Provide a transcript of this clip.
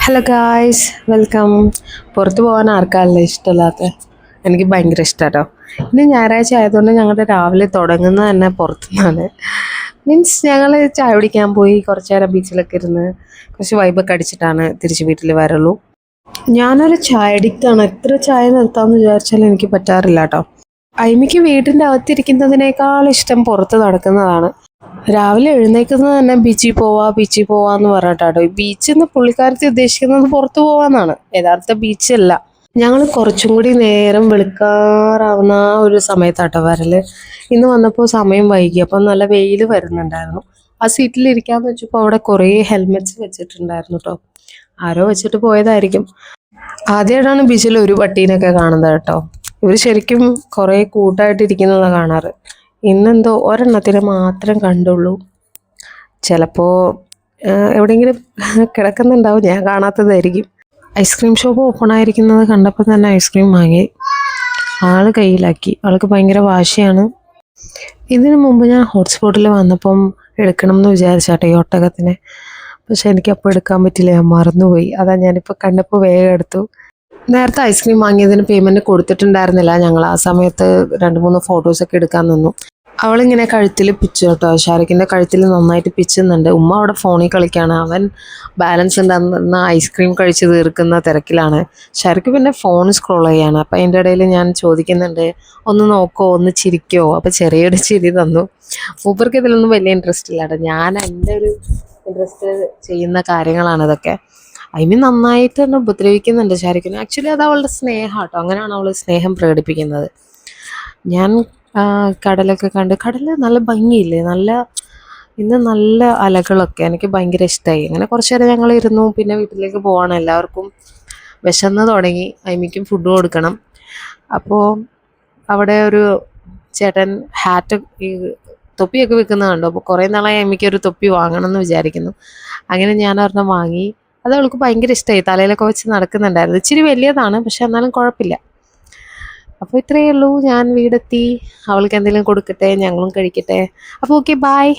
Hello guys, welcome. പുറത്ത് പോകാൻ ആർക്കാണല്ലോ ഇഷ്ടമില്ലാത്ത? എനിക്ക് ഭയങ്കര ഇഷ്ടമാട്ടോ. ഇന്ന് ഞായറാഴ്ച ആയതുകൊണ്ട് ഞങ്ങളുടെ രാവിലെ തുടങ്ങുന്നത് തന്നെ പുറത്തുനിന്നാണ്. മീൻസ് ഞങ്ങൾ ചായ കുടിക്കാൻ പോയി കുറച്ച് നേരം ബീച്ചിലൊക്കെ ഇരുന്ന് കുറച്ച് വൈബൊക്കെ അടിച്ചിട്ടാണ് തിരിച്ച് വീട്ടിൽ വരുള്ളൂ. ഞാനൊരു ചായ അഡിക്റ്റാണ്. എത്ര ചായ നിർത്താമെന്ന് വിചാരിച്ചാലും എനിക്ക് പറ്റാറില്ല കേട്ടോ. അയിമിക്ക് വീടിൻ്റെ അകത്തിരിക്കുന്നതിനേക്കാൾ ഇഷ്ടം പുറത്ത് നടക്കുന്നതാണ്. രാവിലെ എഴുന്നേൽക്കുന്നത് തന്നെ ബീച്ചിൽ പോവാന്ന് പറഞ്ഞിട്ടാട്ടോ. ഈ ബീച്ചിൽ നിന്ന് പുള്ളിക്കാരത്തി ഉദ്ദേശിക്കുന്നത് പുറത്തു പോവാന്നാണ്, യഥാർത്ഥ ബീച്ചല്ല. ഞങ്ങൾ കുറച്ചും കൂടി നേരം വെളുക്കാറാവുന്ന ആ ഒരു സമയത്താട്ടോ വരല്. ഇന്ന് വന്നപ്പോൾ സമയം വൈകി, അപ്പം നല്ല വെയിൽ വരുന്നുണ്ടായിരുന്നു. ആ സീറ്റിൽ ഇരിക്കാന്ന് വെച്ചപ്പോൾ അവിടെ കുറേ ഹെൽമെറ്റ്സ് വെച്ചിട്ടുണ്ടായിരുന്നു കേട്ടോ. ആരോ വെച്ചിട്ട് പോയതായിരിക്കും. ആദ്യമായിട്ടാണ് ബീച്ചിൽ ഒരു പട്ടീനൊക്കെ കാണുന്നത് കേട്ടോ. ഇവർ ശരിക്കും കുറേ കൂട്ടായിട്ടിരിക്കുന്നതാണ് കാണാറ്. ഇന്നെന്തോ ഒരെണ്ണത്തിനെ മാത്രം കണ്ടുള്ളൂ. ചിലപ്പോൾ എവിടെയെങ്കിലും കിടക്കുന്നുണ്ടാവും, ഞാൻ കാണാത്തതായിരിക്കും. ഐസ്ക്രീം ഷോപ്പ് ഓപ്പൺ ആയിരിക്കുന്നത് കണ്ടപ്പോൾ തന്നെ ഐസ്ക്രീം വാങ്ങി ആൾ കയ്യിലാക്കി. ആൾക്ക് ഭയങ്കര വാശിയാണ്. ഇതിനു മുമ്പ് ഞാൻ ഹോട്ട്സ്പോട്ടിൽ വന്നപ്പം എടുക്കണം എന്ന് വിചാരിച്ചാട്ടെ ഈ ഒട്ടകത്തിനെ. പക്ഷെ എനിക്കപ്പോൾ എടുക്കാൻ പറ്റില്ല, ഞാൻ മറന്നുപോയി. അതാ ഞാനിപ്പോൾ കണ്ടപ്പോൾ വേഗം എടുത്തു. നേരത്തെ ഐസ്ക്രീം വാങ്ങിയതിന് പേയ്മെൻറ്റ് കൊടുത്തിട്ടുണ്ടായിരുന്നില്ല. ഞങ്ങൾ ആ സമയത്ത് 2-3 ഫോട്ടോസൊക്കെ എടുക്കാൻ നിന്നു. അവളിങ്ങനെ കഴുത്തിൽ പിച്ചു കേട്ടോ. ഷാരിഖിൻ്റെ കഴുത്തിൽ നന്നായിട്ട് പിച്ചുന്നുണ്ട്. ഉമ്മ അവിടെ ഫോണിൽ കളിക്കുകയാണ്. അവൻ ബാലൻസ് ഉണ്ടാകുന്ന ഐസ്ക്രീം കഴിച്ച് തീർക്കുന്ന തിരക്കിലാണ്. ഷാരിഖ് പിന്നെ ഫോൺ സ്ക്രോൾ ചെയ്യാണ്. അപ്പോൾ അതിൻ്റെ ഇടയിൽ ഞാൻ ചോദിക്കുന്നുണ്ട്, ഒന്ന് നോക്കോ, ഒന്ന് ചിരിക്കോ. അപ്പോൾ ചെറിയൊരു ചിരി തന്നു. മൂപ്പർക്ക് ഇതിലൊന്നും വലിയ ഇൻട്രസ്റ്റ് ഇല്ല കേട്ടോ. ഞാൻ എൻ്റെ ഒരു ഇൻട്രസ്റ്റ് ചെയ്യുന്ന കാര്യങ്ങളാണ് ഇതൊക്കെ. മീൻ നന്നായിട്ട് തന്നെ ഉപദ്രവിക്കുന്നുണ്ട് ഷാരിഖിനെ. ആക്ച്വലി അത് അവളുടെ സ്നേഹം കേട്ടോ. അങ്ങനെയാണ് അവൾ സ്നേഹം പ്രകടിപ്പിക്കുന്നത്. ഞാൻ കടലൊക്കെ കണ്ട്, കടൽ നല്ല ഭംഗിയില്ലേ, ഇന്ന് നല്ല അലകളൊക്കെ, എനിക്ക് ഭയങ്കര ഇഷ്ടമായി. അങ്ങനെ കുറച്ച് നേരം ഞങ്ങൾ ഇരുന്നു. പിന്നെ വീട്ടിലേക്ക് പോവാണ്. എല്ലാവർക്കും വിശന്ന് തുടങ്ങി. അയിമിക്കും ഫുഡ് കൊടുക്കണം. അപ്പോൾ അവിടെ ഒരു ചേട്ടൻ ഹാറ്റ് ഈ തൊപ്പിയൊക്കെ വിൽക്കുന്നത് കണ്ടു. അപ്പോൾ കുറേ നാളായി അയിമിക്കൊരു തൊപ്പി വാങ്ങണം എന്ന് വിചാരിക്കുന്നു. അങ്ങനെ ഞാൻ ഒരെണ്ണം വാങ്ങി. അത് അവൾക്ക് ഭയങ്കര ഇഷ്ടമായി. തലയിലൊക്കെ വെച്ച് നടക്കുന്നുണ്ടായിരുന്നു. ഇച്ചിരി വലിയതാണ്, പക്ഷെ എന്നാലും കുഴപ്പമില്ല. അപ്പോൾ ഇത്രയേ ഉള്ളൂ. ഞാൻ വീടെത്തി. അവൾക്ക് എന്തെങ്കിലും കൊടുക്കട്ടെ, ഞങ്ങളും കഴിക്കട്ടെ. അപ്പോൾ ഓക്കെ, ബായ്.